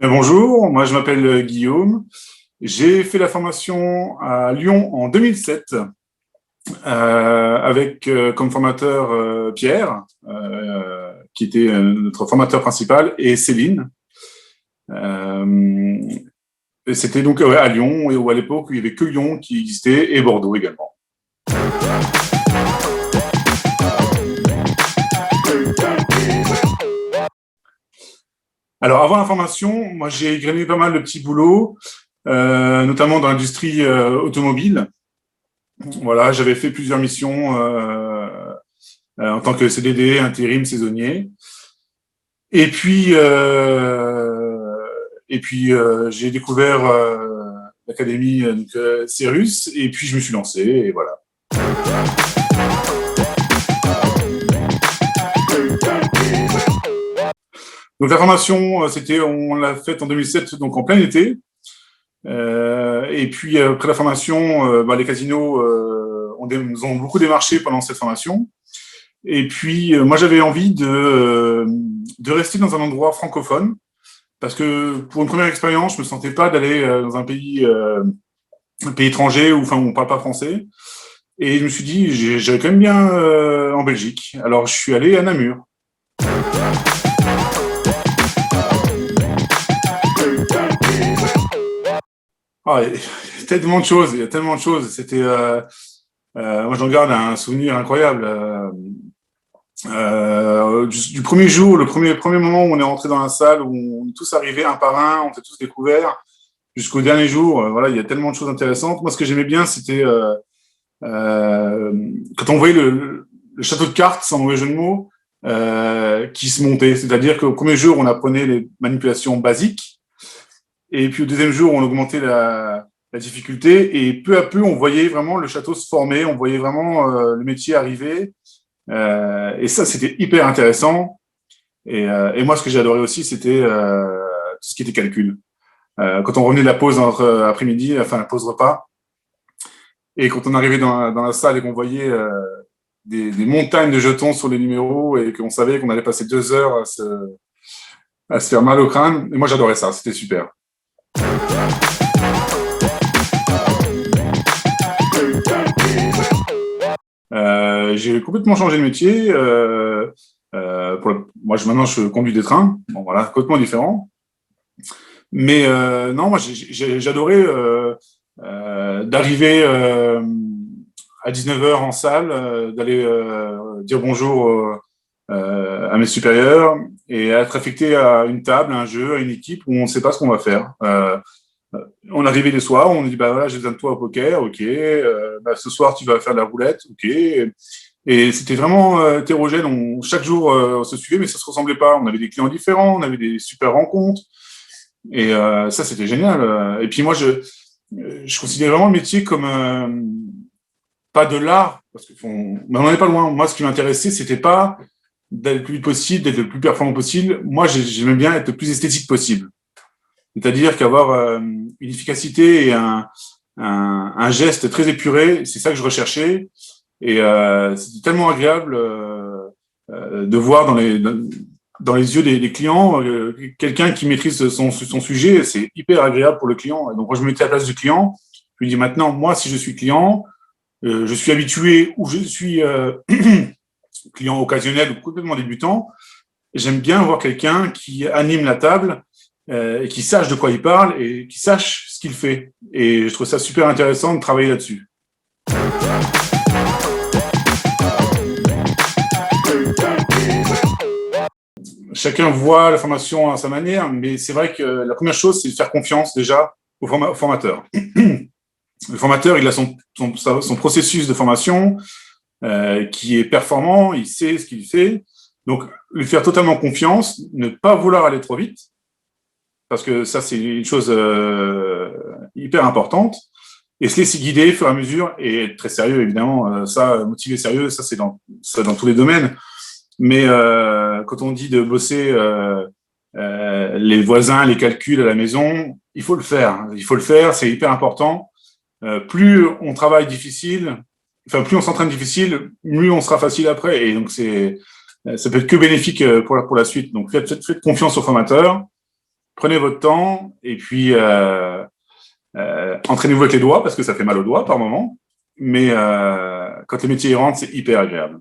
Bonjour, moi je m'appelle Guillaume. J'ai fait la formation à Lyon en 2007 avec comme formateur Pierre, qui était notre formateur principal, et Céline. Euh, et c'était donc à Lyon, et où à l'époque il n'y avait que Lyon qui existait, et Bordeaux également. Alors avant la formation, moi j'ai grainé pas mal de petits boulots, notamment dans l'industrie automobile. Voilà, j'avais fait plusieurs missions en tant que CDD, intérim, saisonnier. Et puis, j'ai découvert l'académie Cérus, et puis je me suis lancé, et voilà. Donc la formation, on l'a faite en 2007, donc en plein été. Et puis après la formation, les casinos nous ont beaucoup démarché pendant cette formation. Et puis moi j'avais envie de rester dans un endroit francophone, parce que pour une première expérience, je me sentais pas d'aller dans un pays étranger où on parle pas français. Et je me suis dit, j'allais quand même bien en Belgique. Alors je suis allé à Namur. Ah, il y a tellement de choses, il y a tellement de choses. Moi j'en garde un souvenir incroyable. Du premier jour, le premier moment où on est rentré dans la salle, où on est tous arrivés un par un, on s'est tous découverts, jusqu'au dernier jour. Voilà, il y a tellement de choses intéressantes. Moi, ce que j'aimais bien, c'était quand on voyait le château de cartes, sans mauvais jeu de mots, qui se montait. C'est-à-dire qu'au premier jour, on apprenait les manipulations basiques, et puis au deuxième jour, on augmentait la difficulté, et peu à peu, on voyait vraiment le château se former, on voyait vraiment le métier arriver. Et ça, c'était hyper intéressant. Et moi, ce que j'ai adoré aussi, c'était tout ce qui était calcul. Quand on revenait de la pause entre après-midi, enfin la pause repas, et quand on arrivait dans la salle et qu'on voyait des montagnes de jetons sur les numéros, et qu'on savait qu'on allait passer 2 heures à se faire mal au crâne, et moi j'adorais ça, c'était super. J'ai complètement changé de métier. Moi, maintenant, je conduis des trains. Bon, voilà, complètement différent. Mais non, moi, j'adorais d'arriver à 19h en salle, d'aller dire bonjour à mes supérieurs, et être affecté à une table, à un jeu, à une équipe où on ne sait pas ce qu'on va faire. On arrivait les soirs, on nous dit voilà, j'ai besoin de toi au poker, ok. Ce soir tu vas faire de la roulette, ok. Et c'était vraiment hétérogène. Chaque jour on se suivait, mais ça se ressemblait pas. On avait des clients différents, on avait des super rencontres, et ça c'était génial. Et puis moi je considérais vraiment le métier comme pas de l'art, parce que mais on n'en est pas loin. Moi, ce qui m'intéressait, c'était pas d'être le plus vite possible, d'être le plus performant possible. Moi, j'aimais bien être le plus esthétique possible. C'est-à-dire qu'avoir une efficacité et un geste très épuré, c'est ça que je recherchais. Et c'était tellement agréable de voir dans les yeux des clients quelqu'un qui maîtrise son sujet. C'est hyper agréable pour le client. Et donc, moi, je me mettais à la place du client. Je lui dis maintenant, moi, si je suis client, je suis habitué, ou je suis client occasionnel ou complètement débutant, j'aime bien voir quelqu'un qui anime la table, et qui sache de quoi il parle, et qui sache ce qu'il fait. Et je trouve ça super intéressant de travailler là-dessus. Chacun voit la formation à sa manière, mais c'est vrai que la première chose, c'est de faire confiance déjà au formateur. Le formateur, il a son processus de formation qui est performant, il sait ce qu'il fait. Donc, lui faire totalement confiance, ne pas vouloir aller trop vite, parce que ça, c'est une chose hyper importante, et se laisser guider au fur et à mesure, et être très sérieux, évidemment. Ça, motivé sérieux, ça, c'est dans tous les domaines. Mais quand on dit de bosser les voisins, les calculs à la maison, il faut le faire. Il faut le faire, c'est hyper important. Plus on travaille difficile, enfin plus on s'entraîne difficile, mieux on sera facile après. Et donc ça peut être que bénéfique pour la suite. Donc faites confiance aux formateurs. prenez votre temps et puis entraînez-vous avec les doigts parce que ça fait mal aux doigts par moment. Mais quand les métiers y rentrent, c'est hyper agréable.